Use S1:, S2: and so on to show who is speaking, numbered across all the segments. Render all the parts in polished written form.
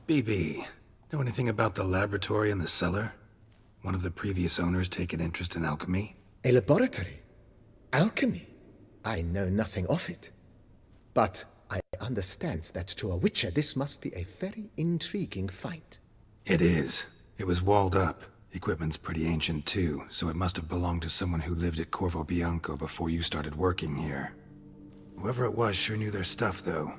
S1: BB, know anything about the laboratory in the cellar? One of the previous owners take an interest in alchemy?
S2: A laboratory? Alchemy? I know nothing of it. But I understand that to a witcher this must be a very intriguing find.
S1: It is. It was walled up. Equipment's pretty ancient too, so it must have belonged to someone who lived at Corvo Bianco before you started working here. Whoever it was sure knew their stuff, though.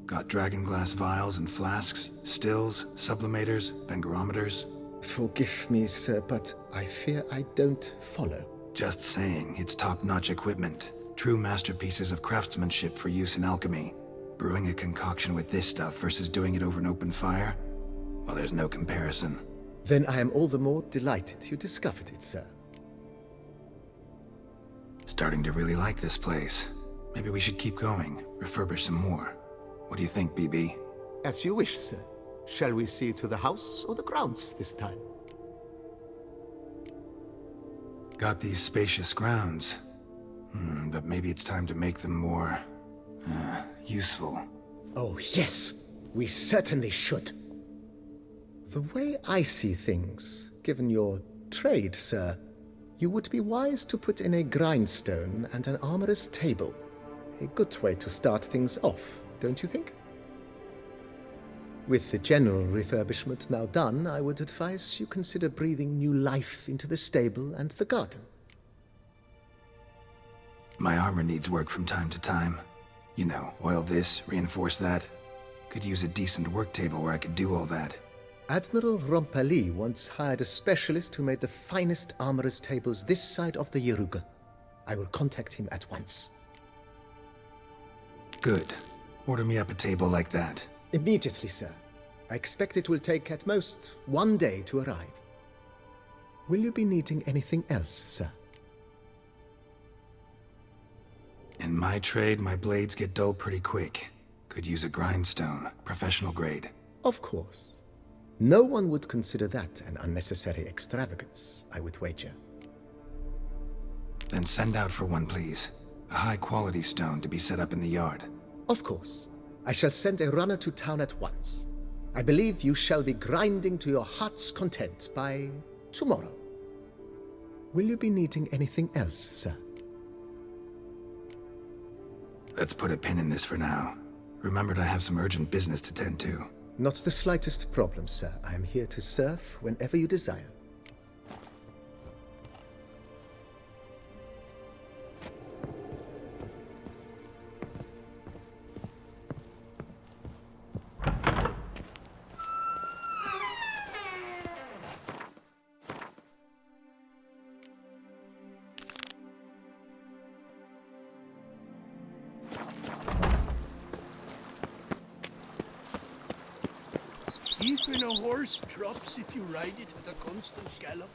S1: Got dragonglass vials and flasks, stills, sublimators, vangerometers.
S2: Forgive me, sir, but I fear I don't follow.
S1: Just saying, it's top-notch equipment. True masterpieces of craftsmanship for use in alchemy. Brewing a concoction with this stuff versus doing it over an open fire? Well, there's no comparison.
S2: Then I am all the more delighted you discovered it, sir.
S1: Starting to really like this place. Maybe we should keep going, refurbish some more. What do you think, BB?
S3: As you wish, sir. Shall we see to the house or the grounds this time?
S1: Got these spacious grounds. But maybe it's time to make them more... useful.
S2: Oh, yes. We certainly should. The way I see things, given your trade, sir, you would be wise to put in a grindstone and an armorer's table. A good way to start things off, don't you think? With the general refurbishment now done, I would advise you consider breathing new life into the stable and the garden.
S1: My armor needs work from time to time. You know, oil this, reinforce that. Could use a decent work table where I could do all that.
S2: Admiral Rompali once hired a specialist who made the finest armorer's tables this side of the Yaruga. I will contact him at once.
S1: Good. Order me up a table like that.
S2: Immediately, sir. I expect it will take at most 1 day to arrive. Will you be needing anything else, sir?
S1: In my trade, my blades get dull pretty quick. Could use a grindstone, professional grade.
S2: Of course. No one would consider that an unnecessary extravagance, I would wager.
S1: Then send out for one, please. A high-quality stone to be set up in the yard.
S2: Of course. I shall send a runner to town at once. I believe you shall be grinding to your heart's content by tomorrow. Will you be needing anything else, sir?
S1: Let's put a pin in this for now. Remembered I have some urgent business to tend to.
S2: Not the slightest problem, sir. I am here to serve whenever you desire.
S4: Even a horse drops if you ride it at a constant gallop.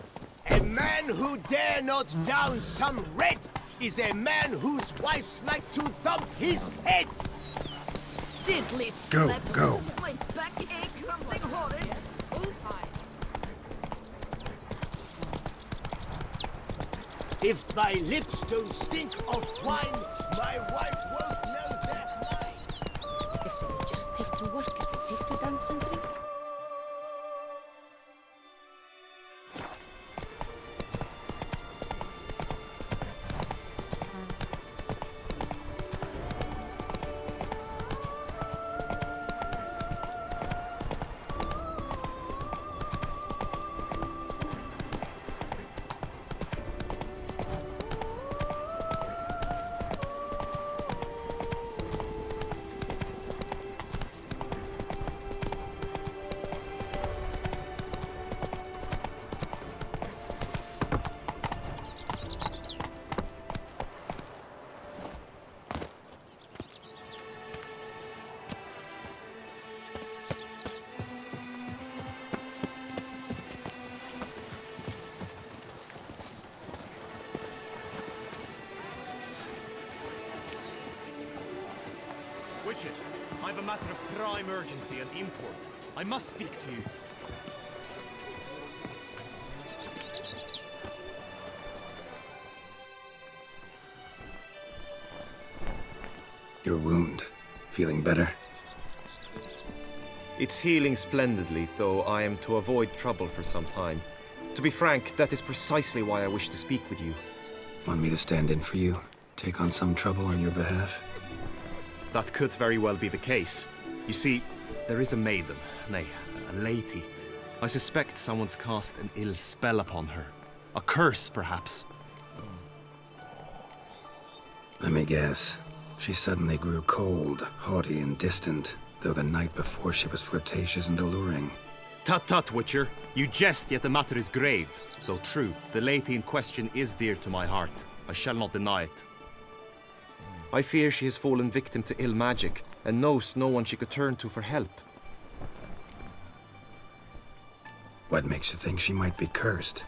S4: A man who dare not down some red is a man whose wives like to thump his head.
S5: Diddly
S1: Go,
S5: slap.
S1: go.
S5: My back aches something horrid. Full time.
S4: If thy lips don't stink of wine, my wife won't know that mine.
S5: If they would just take to work as they take to dance and drink.
S6: Witches, I have a matter of prime urgency and import. I must speak to you.
S1: Your wound. Feeling better?
S7: It's healing splendidly, though I am to avoid trouble for some time. To be frank, that is precisely why I wish to speak with you.
S1: Want me to stand in for you? Take on some trouble on your behalf?
S6: That could very well be the case. You see, there is a maiden, nay, a lady. I suspect someone's cast an ill spell upon her. A curse, perhaps.
S1: Let me guess. She suddenly grew cold, haughty, and distant, though the night before she was flirtatious and alluring.
S6: Tut tut, Witcher. You jest, yet the matter is grave. Though true, the lady in question is dear to my heart. I shall not deny it.
S7: I fear she has fallen victim to ill magic, and knows no one she could turn to for help.
S1: What makes you think she might be cursed?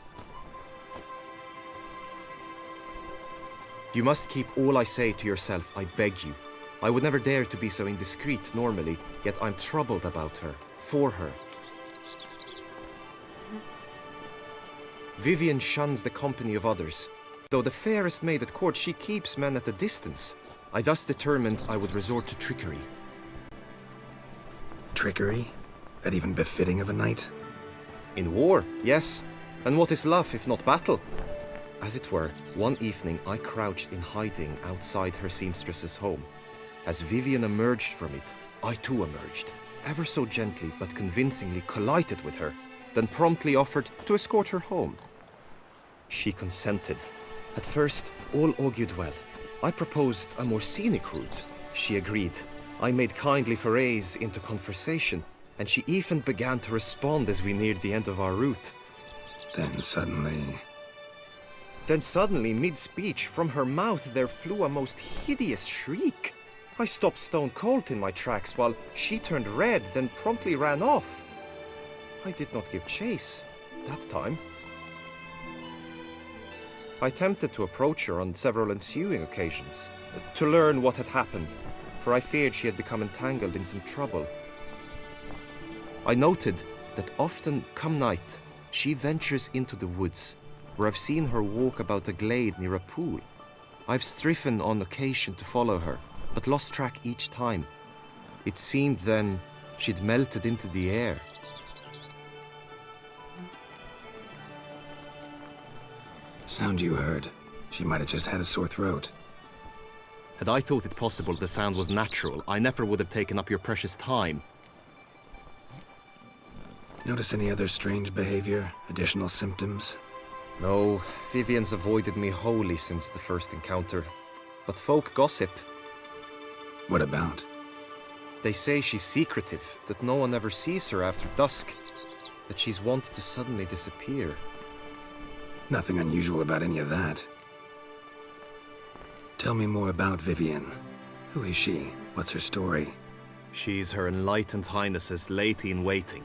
S7: You must keep all I say to yourself, I beg you. I would never dare to be so indiscreet normally, yet I'm troubled about her, for her. Vivian shuns the company of others. Though the fairest maid at court, she keeps men at a distance. I thus determined I would resort to trickery.
S1: Trickery? That even befitting of a knight?
S7: In war, yes. And what is love if not battle? As it were, one evening I crouched in hiding outside her seamstress's home. As Vivian emerged from it, I too emerged. Ever so gently but convincingly collided with her, then promptly offered to escort her home. She consented. At first, all augured well. I proposed a more scenic route. She agreed. I made kindly forays into conversation, and she even began to respond as we neared the end of our route.
S1: Then suddenly,
S7: mid-speech, from her mouth there flew a most hideous shriek. I stopped stone cold in my tracks while she turned red, then promptly ran off. I did not give chase that time. I attempted to approach her on several ensuing occasions, to learn what had happened, for I feared she had become entangled in some trouble. I noted that often, come night, she ventures into the woods, where I've seen her walk about a glade near a pool. I've striven on occasion to follow her, but lost track each time. It seemed then she'd melted into the air.
S1: sound you heard. She might have just had a sore throat.
S6: Had I thought it possible the sound was natural, I never would have taken up your precious time.
S1: Notice any other strange behavior? Additional symptoms?
S7: No, Vivian's avoided me wholly since the first encounter. But folk gossip.
S1: What about?
S7: They say she's secretive, that no one ever sees her after dusk, that she's wont to suddenly disappear.
S1: Nothing unusual about any of that. Tell me more about Vivian. Who is she? What's her story?
S6: She's Her Enlightened Highness's lady-in-waiting.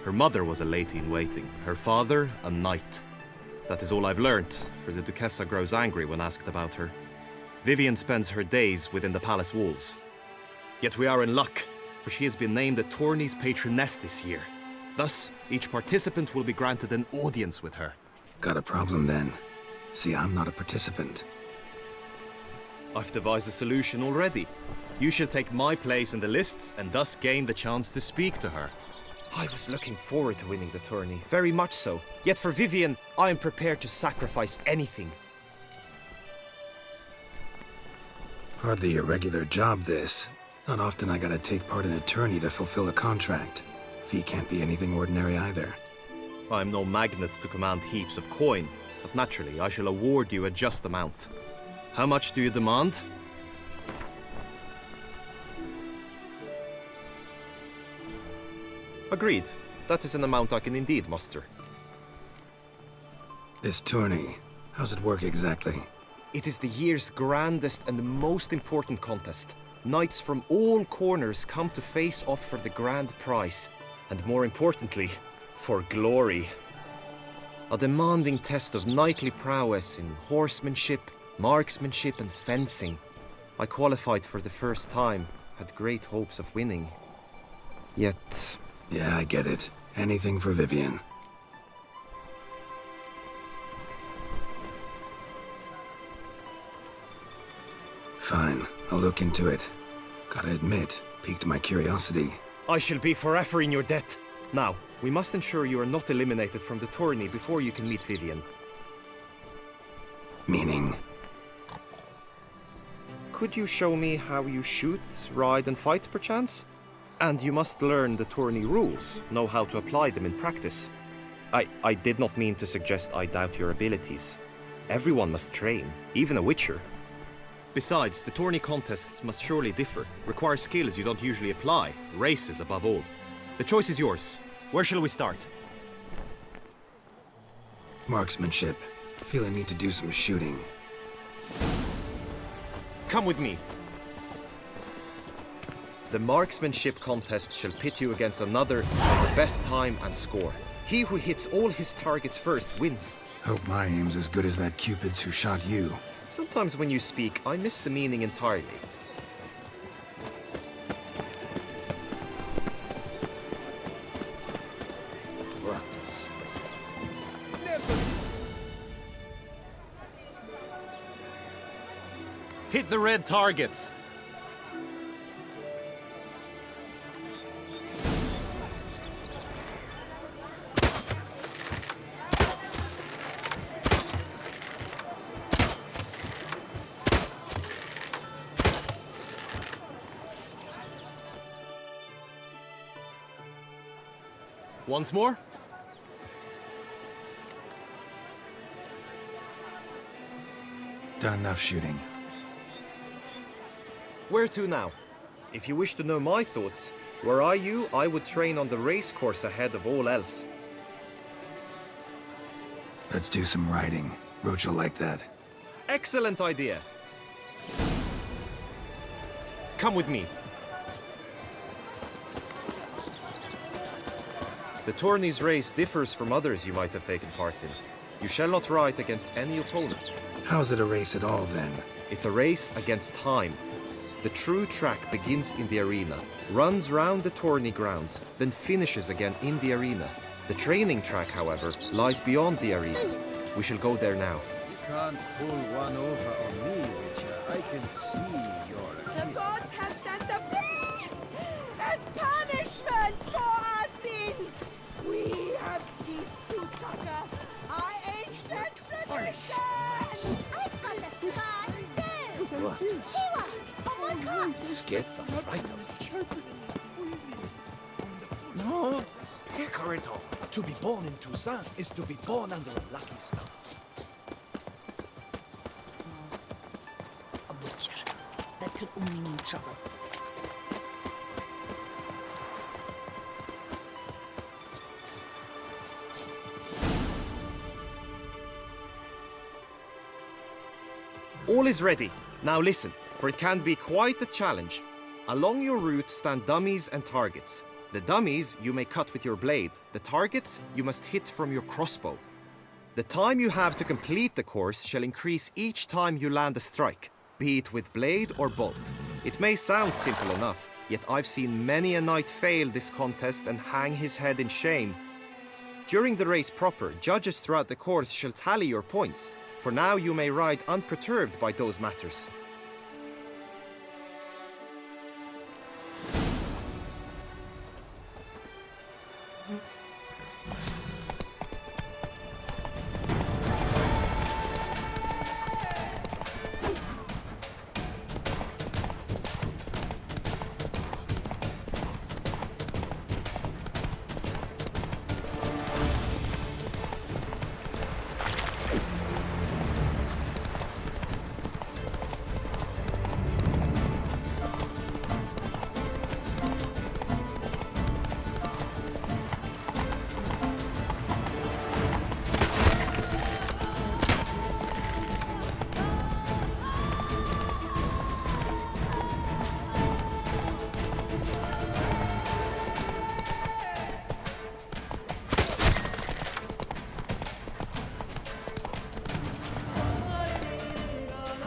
S6: Her mother was a lady-in-waiting, her father a knight. That is all I've learnt, for the Duchessa grows angry when asked about her. Vivian spends her days within the palace walls. Yet we are in luck, for she has been named the tourney's patroness this year. Thus, each participant will be granted an audience with her.
S1: Got a problem then. See, I'm not a participant.
S6: I've devised a solution already. You shall take my place in the lists and thus gain the chance to speak to her.
S7: I was looking forward to winning the tourney, very much so. Yet for Vivian, I am prepared to sacrifice anything.
S1: Hardly a regular job, this. Not often I gotta take part in a tourney to fulfill a contract. Fee can't be anything ordinary either.
S6: I'm no magnet to command heaps of coin, but naturally I shall award you a just amount. How much do you demand?
S7: Agreed. That is an amount I can indeed muster.
S1: This tourney, how's it work exactly?
S7: It is the year's grandest and most important contest. Knights from all corners come to face off for the grand prize, and more importantly, for glory. A demanding test of knightly prowess in horsemanship, marksmanship and fencing. I qualified for the first time, had great hopes of winning. Yet...
S1: Yeah, I get it. Anything for Vivian. Fine, I'll look into it. Gotta admit, piqued my curiosity.
S7: I shall be forever in your debt. Now, we must ensure you are not eliminated from the tourney before you can meet Vivian.
S1: Meaning?
S7: Could you show me how you shoot, ride and fight, perchance? And you must learn the tourney rules, know how to apply them in practice. I did not mean to suggest I doubt your abilities. Everyone must train, even a witcher. Besides, the tourney contests must surely differ, require skills you don't usually apply, races above all. The choice is yours. Where shall we start?
S1: Marksmanship. Feel I need to do some shooting.
S7: Come with me. The marksmanship contest shall pit you against another for the best time and score. He who hits all his targets first wins.
S1: Hope my aim's as good as that Cupid's who shot you.
S7: Sometimes when you speak, I miss the meaning entirely.
S6: Hit the red targets! Once more?
S1: Done enough shooting.
S7: Where to now? If you wish to know my thoughts, were I you, I would train on the race course ahead of all else.
S1: Let's do some riding. Roach will like that.
S7: Excellent idea! Come with me. The tourney's race differs from others you might have taken part in. You shall not ride against any opponent.
S1: How's it a race at all, then?
S7: It's a race against time. The true track begins in the arena, runs round the tourney grounds, then finishes again in the arena. The training track, however, lies beyond the arena. We shall go there now.
S8: You can't pull one over on me, Witcher. I can see you're a
S5: The
S8: kid.
S5: gods have sent a beast as punishment for our sins. We have ceased to succor our ancient traditions.
S9: I've got a fun too.
S4: What a
S9: Oh my god!
S4: Scared the fright of me. No, pecker at all.
S10: To be born in Toussaint is to be born under a lucky star.
S9: A witcher. That could only mean trouble.
S7: All is ready. Now listen, for it can be quite a challenge. Along your route stand dummies and targets. The dummies you may cut with your blade. The targets you must hit from your crossbow. The time you have to complete the course shall increase each time you land a strike, be it with blade or bolt. It may sound simple enough, yet I've seen many a knight fail this contest and hang his head in shame. During the race proper, judges throughout the course shall tally your points. For now you may ride unperturbed by those matters.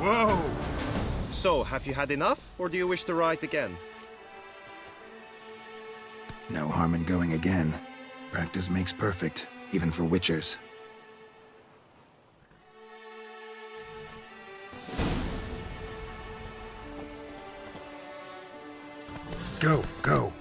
S1: Whoa!
S7: So, have you had enough, or do you wish to ride again?
S1: No harm in going again. Practice makes perfect, even for witchers. Go, go.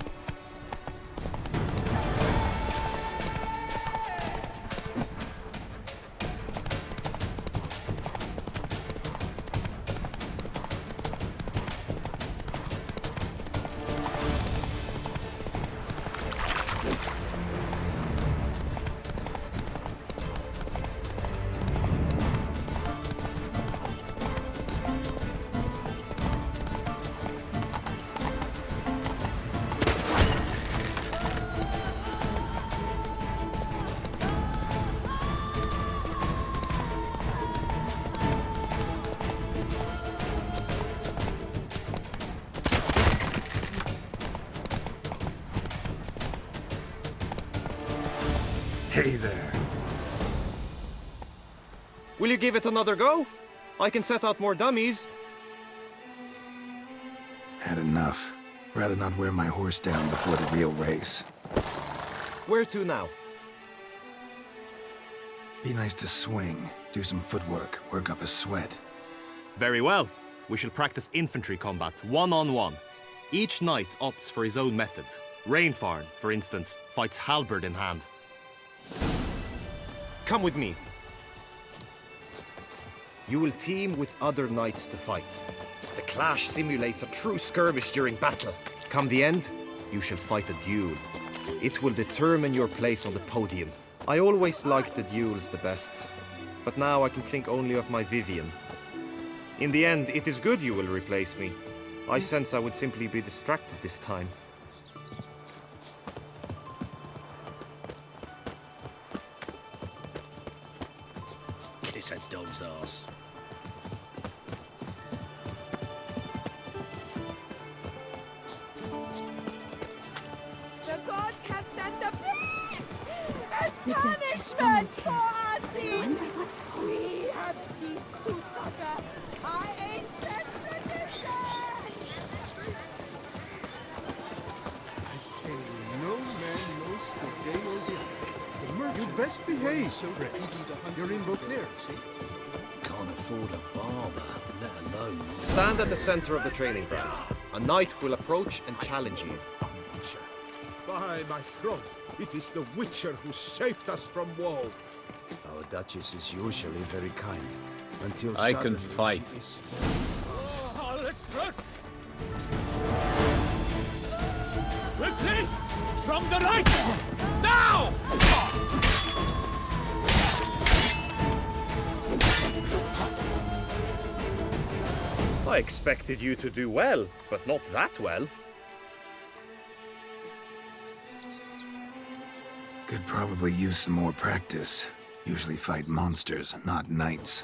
S1: Hey there.
S7: Will you give it another go? I can set out more dummies.
S1: Had enough. Rather not wear my horse down before the real race.
S7: Where to now?
S1: Be nice to swing, do some footwork, work up a sweat.
S6: Very well. We shall practice infantry combat, one-on-one. Each knight opts for his own method. Rainfarn, for instance, fights halberd in hand.
S7: Come with me. You will team with other knights to fight. The clash simulates a true skirmish during battle. Come the end, you shall fight a duel. It will determine your place on the podium. I always liked the duels the best, but now I can think only of my Vivian. In the end, it is good you will replace me. I sense I would simply be distracted this time.
S10: Kiss a dog's ass.
S5: The gods have sent the beast as punishment for our sins. We have ceased to succor our ancient tradition.
S4: I tell you, no man knows the day or the hour. The merchant...
S3: You'd best behave,
S4: so
S3: Fred.
S4: repeating
S3: You're in Beauclair, see?
S10: Can't afford a barber, let alone...
S7: Stand at the center of the training ground. A knight will approach and challenge you.
S3: By my troth, it is the Witcher who saved us from woe.
S8: Our Duchess is usually very kind. Until
S10: I can
S8: suddenly
S10: fight.
S8: she is-
S10: let's work! Quickly! From the right! Now!
S7: I expected you to do well, but not that well.
S1: Could probably use some more practice. Usually fight monsters, not knights.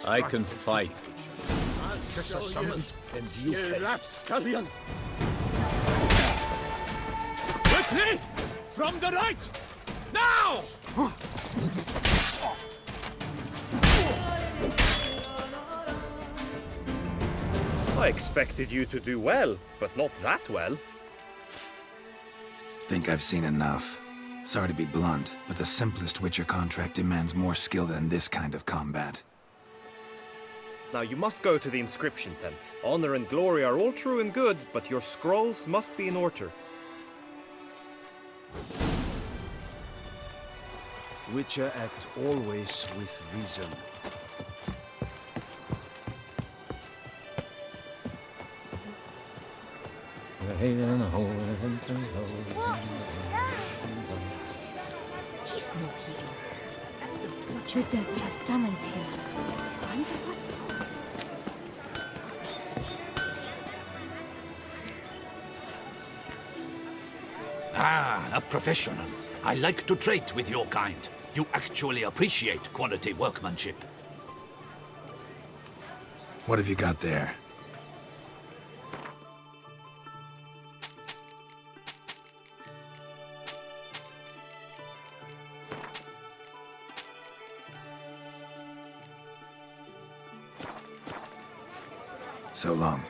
S10: I can fight.
S3: Just a summoned, and you pay.
S10: Rapscallion! Quickly! From the right! Now!
S7: I expected you to do well, but not that well.
S1: Think I've seen enough. Sorry to be blunt, but the simplest Witcher contract demands more skill than this kind of combat.
S7: Now you must go to the inscription tent. Honor and glory are all true and good, but your scrolls must be in order.
S8: Witcher act always with reason.
S9: He's no hero. That's the butcher. The Duchess summoned him. Wonder what for?
S10: Ah, a professional. I like to trade with your kind. You actually appreciate quality workmanship.
S1: What have you got there? So long.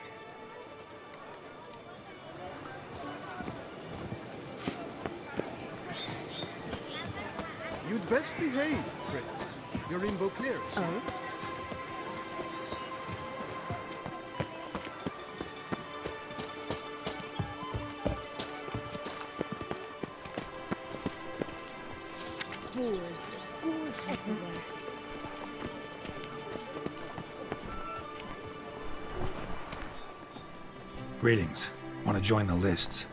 S3: You'd best behave, Fred. You're in Beauclair.
S5: Oh?
S9: Doors. Doors everywhere.
S1: Greetings. Want to join the lists?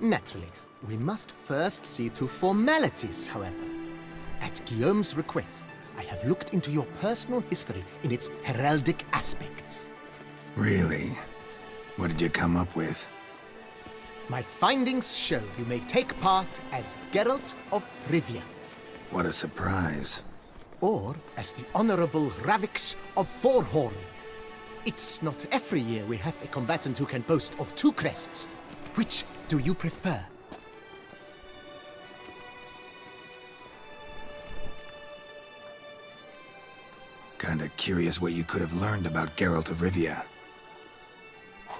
S2: Naturally, we must first see to formalities, however. At Guillaume's request, I have looked into your personal history in its heraldic aspects.
S1: Really? What did you come up with?
S2: My findings show you may take part as Geralt of Rivia,
S1: What a surprise.
S2: or as the Honorable Ravix of Forhorn.
S4: It's not every year we have a combatant who can boast of 2 crests. Which do you prefer?
S1: Kinda curious what you could have learned about Geralt of Rivia.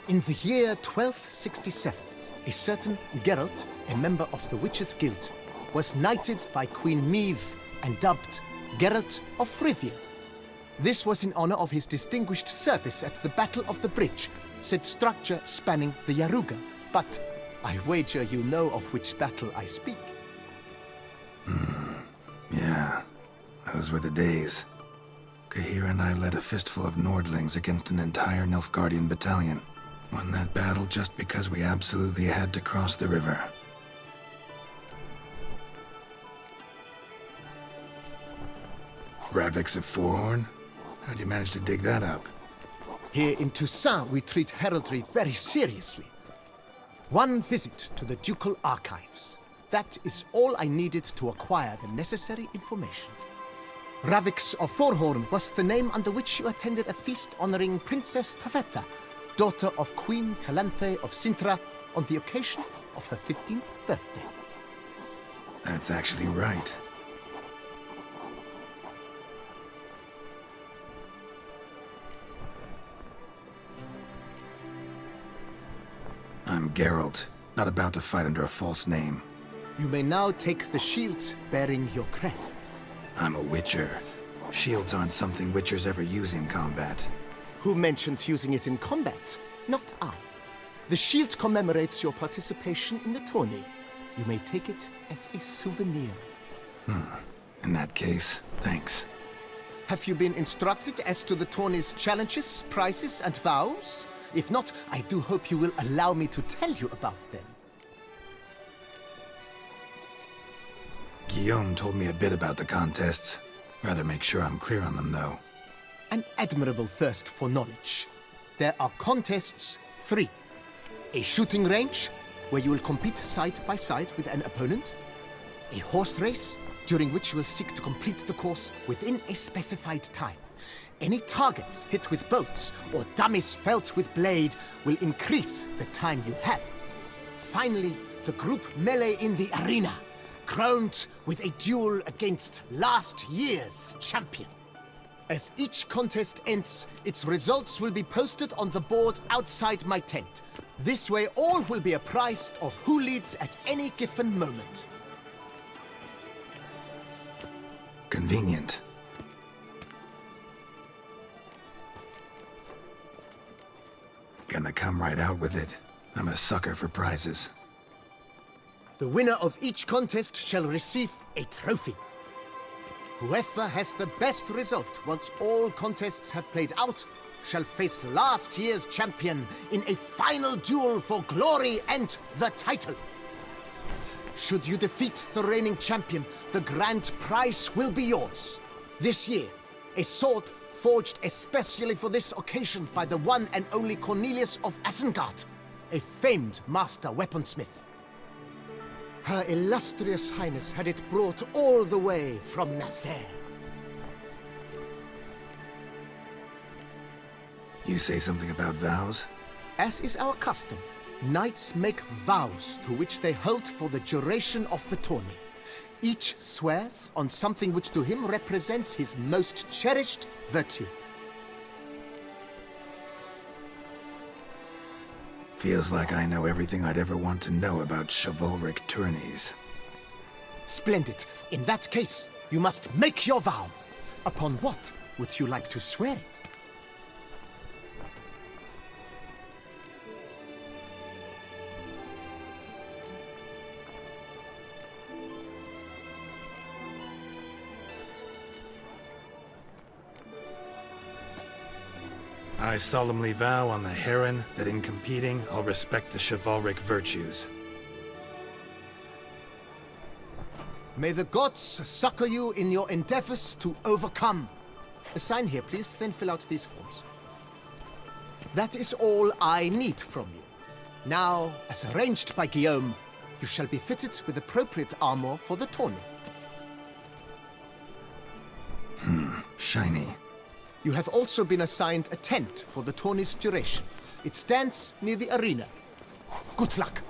S4: In the year 1267, a certain Geralt, a member of the Witches' Guild, was knighted by Queen Meve and dubbed Geralt of Rivia. This was in honor of his distinguished service at the Battle of the Bridge, said structure spanning the Yaruga. But I wager you know of which battle I speak.
S1: Yeah, those were the days. Kahira and I led a fistful of Nordlings against an entire Nilfgaardian battalion. Won that battle just because we absolutely had to cross the river. Ravix of Forehorn? How'd you manage to dig that up?
S4: Here in Toussaint, we treat heraldry very seriously. One visit to the Ducal Archives. That is all I needed to acquire the necessary information. Ravix of Forehorn was the name under which you attended a feast honoring Princess Pavetta, daughter of Queen Calanthe of Sintra, on the occasion of her 15th birthday.
S1: That's actually right. I'm Geralt, not about to fight under a false name.
S4: You may now take the shield bearing your crest.
S1: I'm a Witcher. Shields aren't something Witchers ever use in combat.
S4: Who mentioned using it in combat? Not I. The shield commemorates your participation in the tourney. You may take it as a souvenir.
S1: In that case, thanks.
S4: Have you been instructed as to the tourney's challenges, prizes, and vows? If not, I do hope you will allow me to tell you about them.
S1: Guillaume told me a bit about the contests. Rather make sure I'm clear on them, though.
S4: An admirable thirst for knowledge. There are contests 3. A shooting range, where you will compete side by side with an opponent. A horse race, during which you will seek to complete the course within a specified time. Any targets hit with bolts or dummies felt with blade will increase the time you have. Finally, the group melee in the arena, crowned with a duel against last year's champion. As each contest ends, its results will be posted on the board outside my tent. This way all will be apprised of who leads at any given moment.
S1: Convenient. Gonna come right out with it. I'm a sucker for prizes.
S4: The winner of each contest shall receive a trophy. Whoever has the best result once all contests have played out shall face last year's champion in a final duel for glory and the title. Should you defeat the reigning champion, the grand prize will be yours. This year, a sword forged especially for this occasion by the one and only Cornelius of Isengard, a famed master weaponsmith. Her illustrious highness had it brought all the way from Nazaire.
S1: You say something about vows?
S4: As is our custom, knights make vows to which they hold for the duration of the tourney. Each swears on something which to him represents his most cherished virtue.
S1: Feels like I know everything I'd ever want to know about chivalric tourneys.
S4: Splendid. In that case, you must make your vow. Upon what would you like to swear it?
S1: I solemnly vow on the Heron that in competing, I'll respect the chivalric virtues.
S4: May the gods succor you in your endeavors to overcome. Sign here, please, then fill out these forms. That is all I need from you. Now, as arranged by Guillaume, you shall be fitted with appropriate armor for the tourney.
S1: Shiny.
S2: You have also been assigned a tent for the tourney's duration. It stands near the arena. Good luck.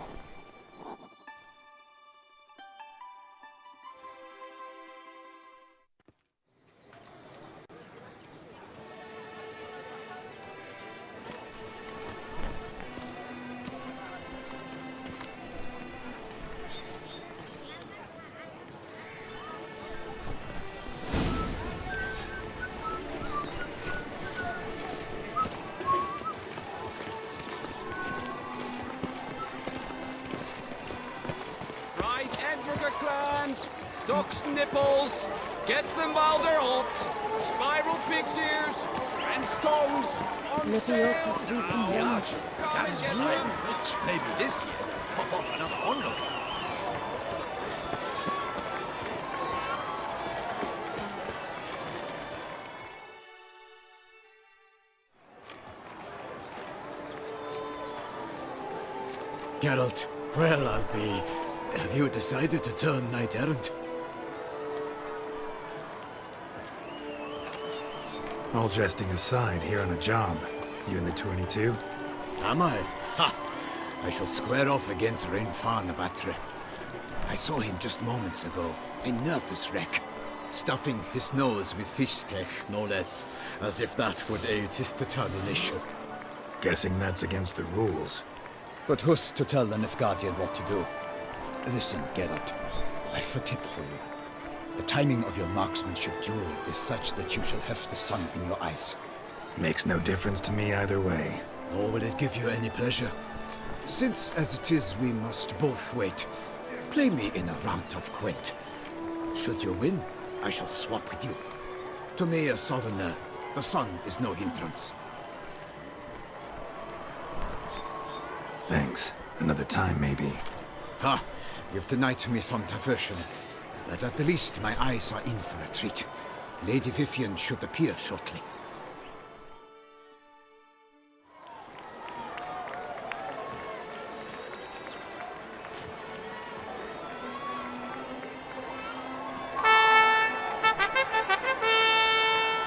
S11: Duck's nipples, get them while they're hot, spiral pig's ears, and tongues on sale.
S10: Yes, that's fine. Maybe this year, pop off another one of them.
S12: Geralt, well, I'll be... Have you decided to turn knight-errant?
S1: All jesting aside, here on a job. You in the 22?
S12: Am I? Ha! I shall square off against Rainfar of Atre. I saw him just moments ago. A nervous wreck. Stuffing his nose with fish steak, no less. As if that would aid his determination.
S1: Guessing that's against the rules.
S12: But who's to tell the Nilfgaardian what to do? Listen, Geralt. I've a tip for you. The timing of your marksmanship duel is such that you shall have the sun in your eyes.
S1: Makes no difference to me either way.
S12: Nor will it give you any pleasure. Since, as it is, we must both wait, play me in a round of Gwent. Should you win, I shall swap with you. To me, a southerner, the sun is no hindrance.
S1: Thanks. Another time, maybe.
S12: Ha! You've denied me some diversion. But at the least, my eyes are in for a treat. Lady Vivian should appear shortly.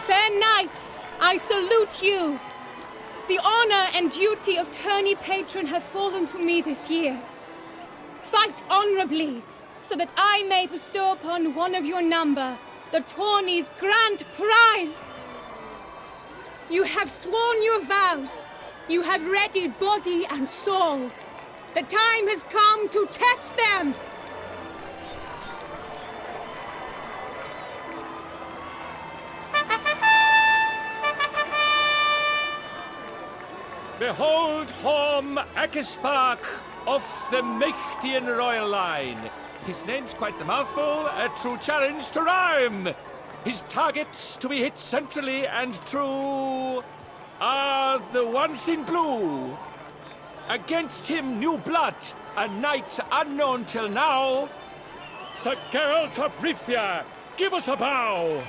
S9: Fair knights, I salute you! The honor and duty of tourney patron have fallen to me this year. Fight honorably, so that I may bestow upon one of your number the tourney's grand prize. You have sworn your vows. You have readied body and soul. The time has come to test them.
S11: Behold Horm Akespark of the Mechtian royal line. His name's quite the mouthful, a true challenge to rhyme. His targets to be hit centrally and true are the ones in blue. Against him new blood, a knight unknown till now. Sir Geralt of Rivia, give us a bow.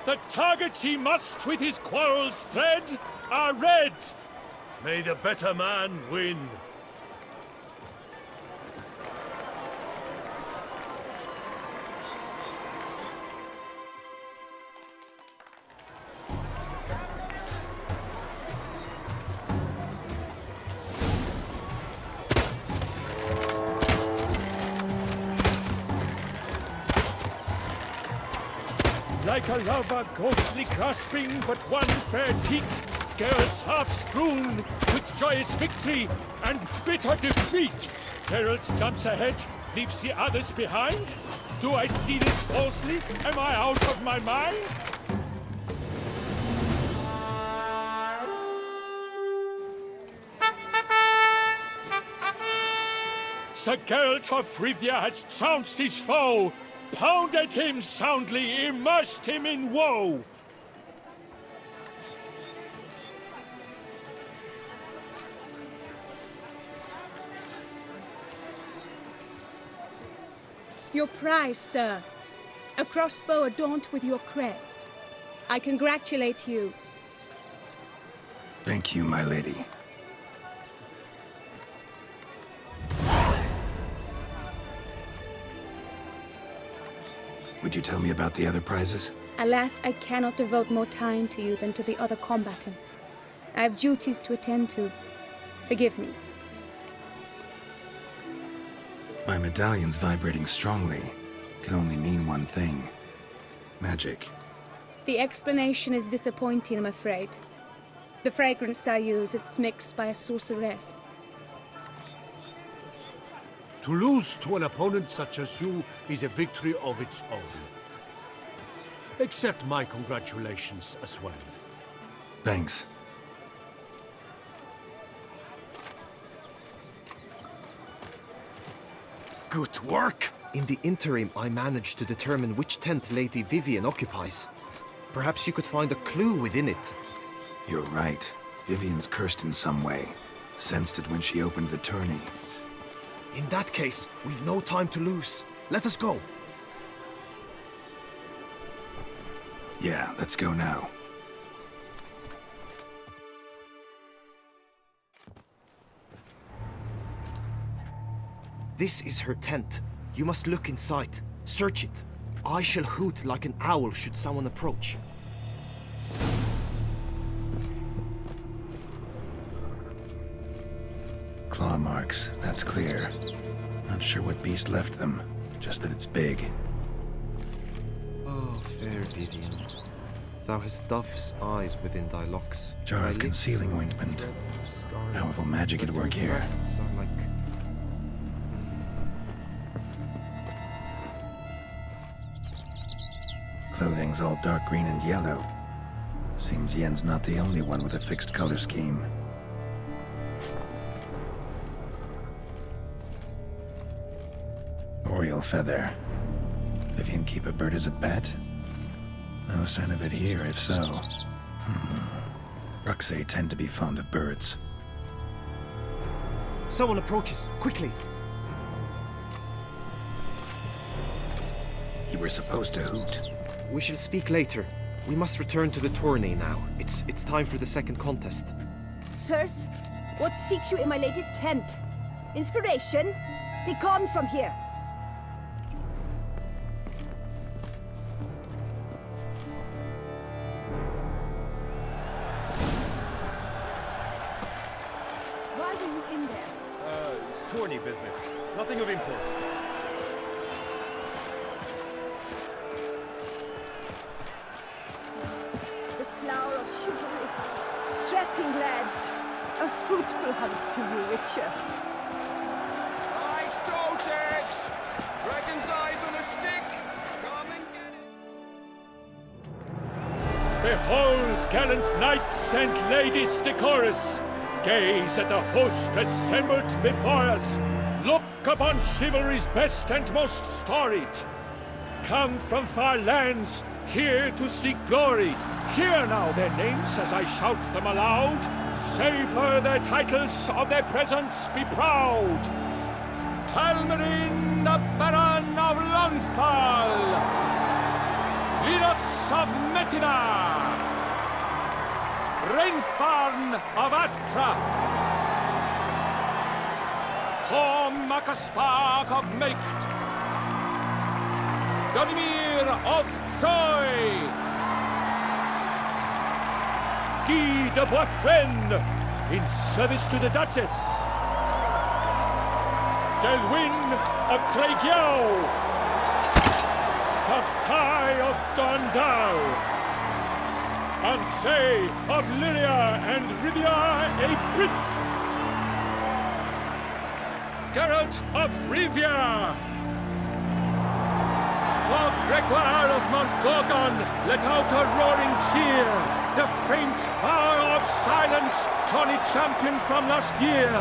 S11: The targets he must with his quarrels thread are red.
S3: May the better man win.
S11: Like a lover ghostly grasping but one fair teat, Geralt's half strewn with joyous victory and bitter defeat. Geralt jumps ahead, leaves the others behind. Do I see this falsely? Am I out of my mind? Sir Geralt of Rivia has trounced his foe, pounded him soundly, immersed him in woe.
S9: Your prize, sir. A crossbow adorned with your crest. I congratulate you.
S1: Thank you, my lady. Would you tell me about the other prizes?
S9: Alas, I cannot devote more time to you than to the other combatants. I have duties to attend to. Forgive me.
S1: My medallion's vibrating strongly. Can only mean one thing. Magic.
S9: The explanation is disappointing, I'm afraid. The fragrance I use, it's mixed by a sorceress.
S4: To lose to an opponent such as you is a victory of its own. Accept my congratulations as well.
S1: Thanks.
S7: Good work! In the interim, I managed to determine which tent Lady Vivian occupies. Perhaps you could find a clue within it.
S1: You're right. Vivian's cursed in some way. Sensed it when she opened the tourney.
S7: In that case, we've no time to lose. Let us go.
S1: Yeah, let's go now.
S7: This is her tent. You must look inside. Search it. I shall hoot like an owl should someone approach.
S1: Claw marks, that's clear. Not sure what beast left them, just that it's big.
S7: Oh, fair Vivian. Thou hast dove's eyes within thy locks.
S1: Jar of concealing ointment. Powerful magic at work here.
S7: Breasts are like...
S1: Clothing's all dark green and yellow. Seems Yen's not the only one with a fixed color scheme. Oriole feather. Vivian keep a bird as a pet? No sign of it here, if so. Ruxay tend to be fond of birds.
S7: Someone approaches, quickly!
S1: You were supposed to hoot.
S7: We shall speak later. We must return to the tourney now. It's time for the second contest.
S5: Sirs, what seek you in my lady's tent? Inspiration? Be gone from here! Why were you in there?
S6: Tourney business. Nothing of import.
S5: The flower of chivalry. Strapping lads. A fruitful hunt to you, Witcher.
S11: Nice dog's eggs! Dragon's eyes on a stick! Come and get it! Behold, gallant knights and ladies decorous! Gaze at the host assembled before us! Look upon chivalry's best and most storied! Come from far lands, here to seek glory. Hear now their names as I shout them aloud. Savor their titles, of their presence be proud. Palmerin, the Baron of Lonfal. Linus of Metina. Rainfarn of Atra. Horm Makaspark of Meicht. Donimir of Troy. Guy de Boisfren, in service to the Duchess. Delwyn of Craigiau. Count Tai of Gondal. Ansay of Lyria and Rivia a prince. Geralt of Rivia. For Gregoire of Montgorgon, let out a roaring cheer. The faint fire of silence, tourney champion from last year.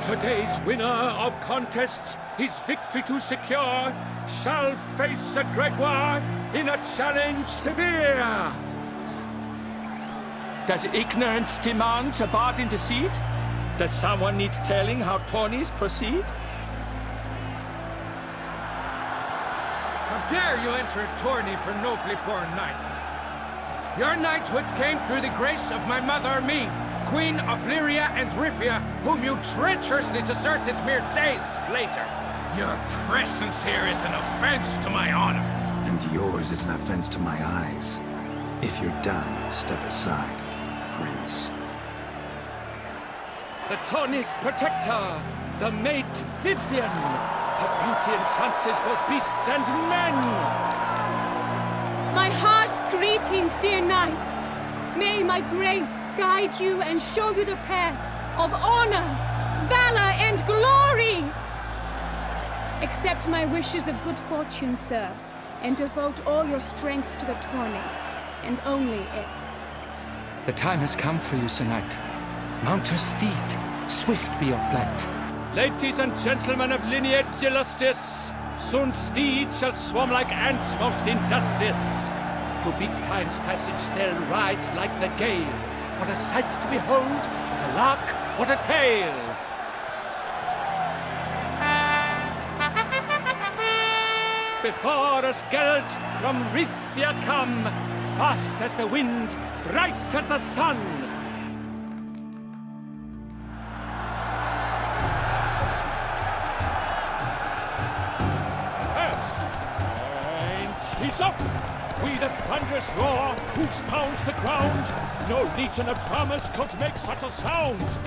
S11: Today's winner of contests, his victory to secure, shall face a Gregoire in a challenge severe. Does ignorance demand a bard intercede? Does someone need telling how tourneys proceed?
S13: How dare you enter a tourney for nobly born knights? Your knighthood came through the grace of my mother Meve, Queen of Lyria and Rivia, whom you treacherously deserted mere days later. Your presence here is an offense to my honor.
S1: An And yours is an offense to my eyes. If you're done, step aside, Prince.
S11: The Tawny's protector, the maid Vivian. Her beauty entrances both beasts and men.
S9: My heart's greetings, dear knights. May my grace guide you and show you the path of honor, valor, and glory. Accept my wishes of good fortune, sir, and devote all your strength to the tourney, and only it.
S13: The time has come for you, Sir Knight. Mount your steed. Swift be your flight.
S11: Ladies and gentlemen of lineage illustrious, soon steeds shall swarm like ants most industrious. To beat time's passage they'll ride like the gale. What a sight to behold, what a lark, what a tale! Before us Geralt from Rithia come, fast as the wind, bright as the sun. And he's up! We the thunderous roar, hoofs pounds the ground. No legion of drummers could make such a sound.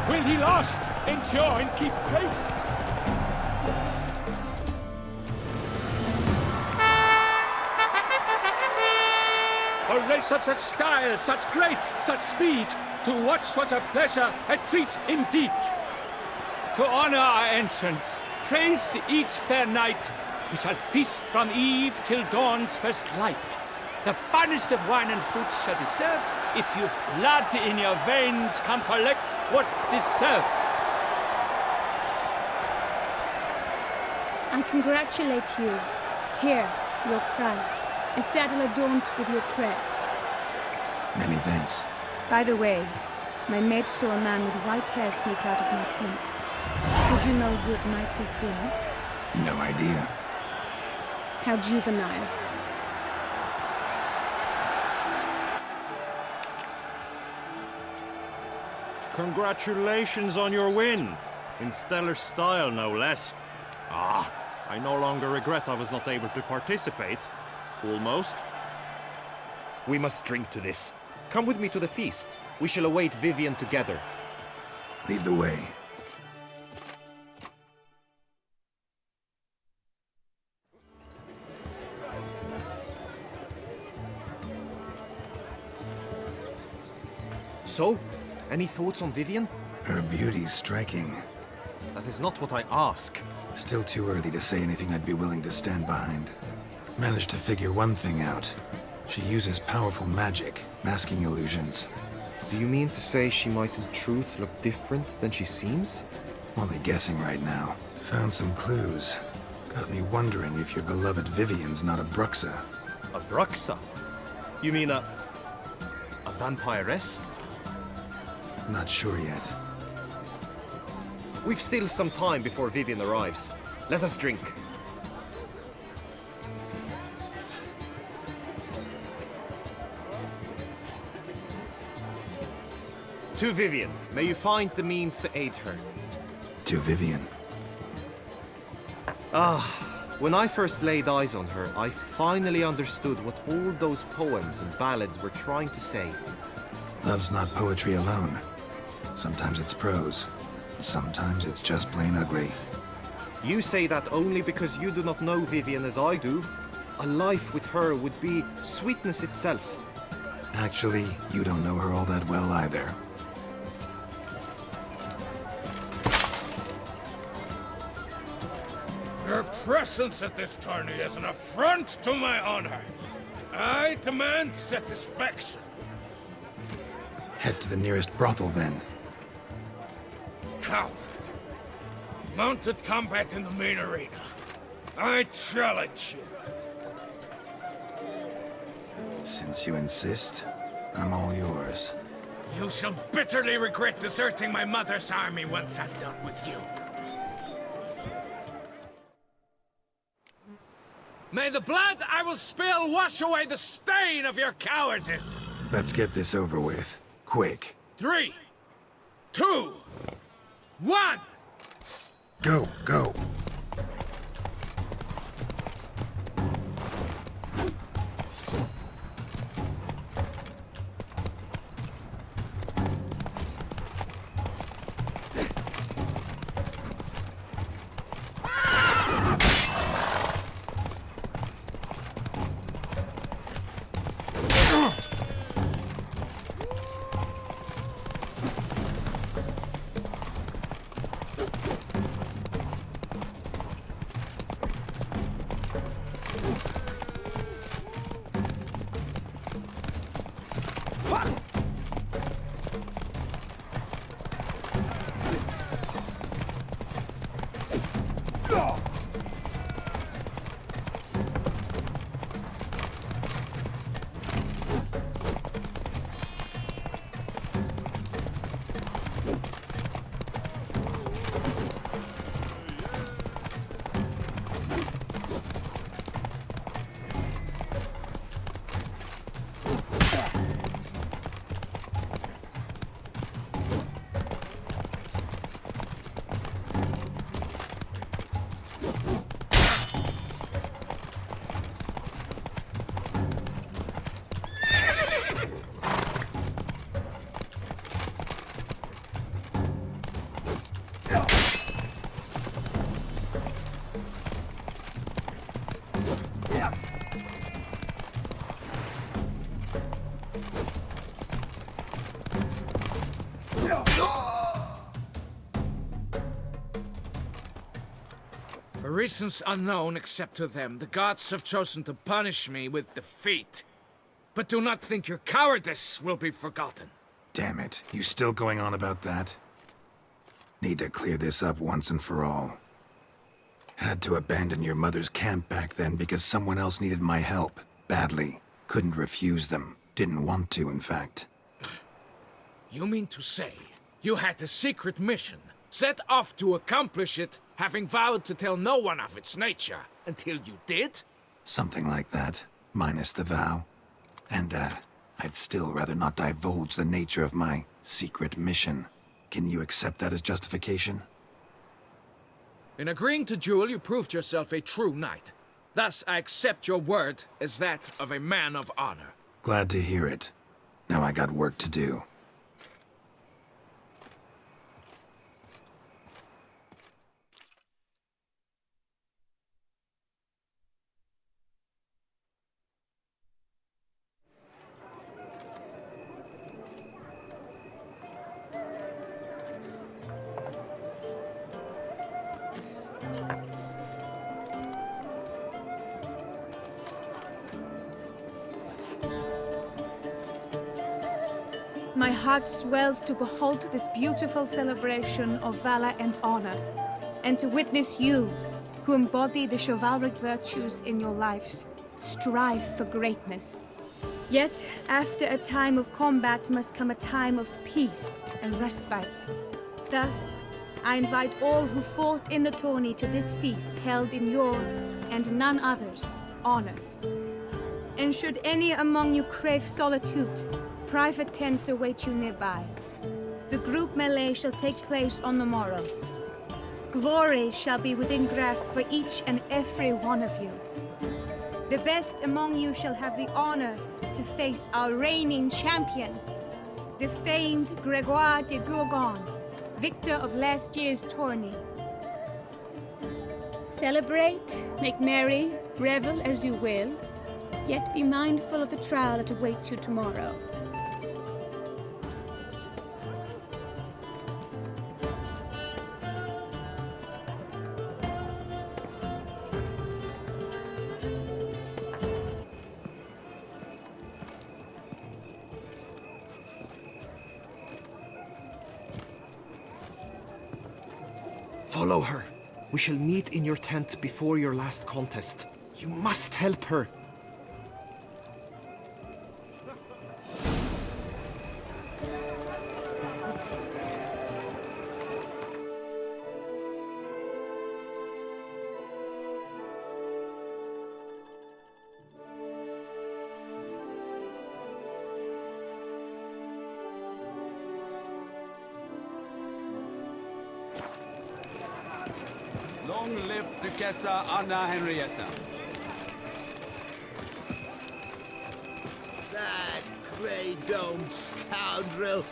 S11: Will he last, endure and keep pace? A race of such style, such grace, such speed, to watch was a pleasure, a treat indeed. To honor our entrance, praise each fair knight, we shall feast from eve till dawn's first light. The finest of wine and fruit shall be served. If you've blood in your veins, come collect what's deserved.
S9: I congratulate you. Here, your prize. A saddle adorned with your crest.
S1: Many thanks.
S9: By the way, my maid saw a man with white hair sneak out of my tent. Would you know who it might have been?
S1: No idea.
S9: How juvenile.
S7: Congratulations on your win! In stellar style, no less. I no longer regret I was not able to participate. Almost. We must drink to this. Come with me to the feast. We shall await Vivian together.
S1: Lead the way.
S7: So, any thoughts on Vivian?
S1: Her beauty's striking.
S7: That is not what I ask.
S1: Still too early to say anything I'd be willing to stand behind. Managed to figure one thing out. She uses powerful magic, masking illusions.
S7: Do you mean to say she might in truth look different than she seems?
S1: Only guessing right now. Found some clues. Got me wondering if your beloved Vivian's not a Bruxa.
S7: A Bruxa? You mean a vampiress?
S1: Not sure yet.
S7: We've still some time before Vivian arrives. Let us drink. To Vivian, may you find the means to aid her.
S1: To Vivian.
S7: When I first laid eyes on her, I finally understood what all those poems and ballads were trying to say.
S1: Love's not poetry alone. Sometimes it's prose. Sometimes it's just plain ugly.
S7: You say that only because you do not know Vivian as I do. A life with her would be sweetness itself.
S1: Actually, you don't know her all that well either.
S13: Your presence at this tourney is an affront to my honor. I demand satisfaction.
S1: Head to the nearest brothel then.
S13: Coward. Mounted combat in the main arena. I challenge you.
S1: Since you insist, I'm all yours.
S13: You shall bitterly regret deserting my mother's army once I'm done with you. May the blood I will spill wash away the stain of your cowardice!
S1: Let's get this over with. Quick.
S13: 3, 2, 1!
S1: Go, go!
S13: For reasons unknown except to them, the gods have chosen to punish me with defeat. But do not think your cowardice will be forgotten.
S1: Damn it, you still going on about that? Need to clear this up once and for all. Had to abandon your mother's camp back then because someone else needed my help. Badly. Couldn't refuse them. Didn't want to, in fact.
S13: You mean to say you had a secret mission, set off to accomplish it, having vowed to tell no one of its nature, until you did?
S1: Something like that, minus the vow. And, I'd still rather not divulge the nature of my secret mission. Can you accept that as justification?
S13: In agreeing to duel, you proved yourself a true knight. Thus, I accept your word as that of a man of honor.
S1: Glad to hear it. Now I got work to do.
S9: My heart swells to behold this beautiful celebration of valor and honor, and to witness you, who embody the chivalric virtues in your lives, strive for greatness. Yet, after a time of combat must come a time of peace and respite. Thus, I invite all who fought in the tourney to this feast held in your, and none other's, honor. And should any among you crave solitude, private tents await you nearby. The group melee shall take place on the morrow. Glory shall be within grasp for each and every one of you. The best among you shall have the honor to face our reigning champion, the famed Gregoire de Gourgon, victor of last year's tourney. Celebrate, make merry, revel as you will, yet be mindful of the trial that awaits you tomorrow.
S7: Follow her. We shall meet in your tent before your last contest. You must help her.
S14: Long live Duchessa Anna Henrietta.
S4: That grey-domed scoundrel,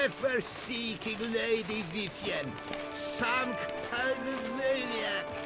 S4: ever-seeking Lady Vivienne, sunk her maniac.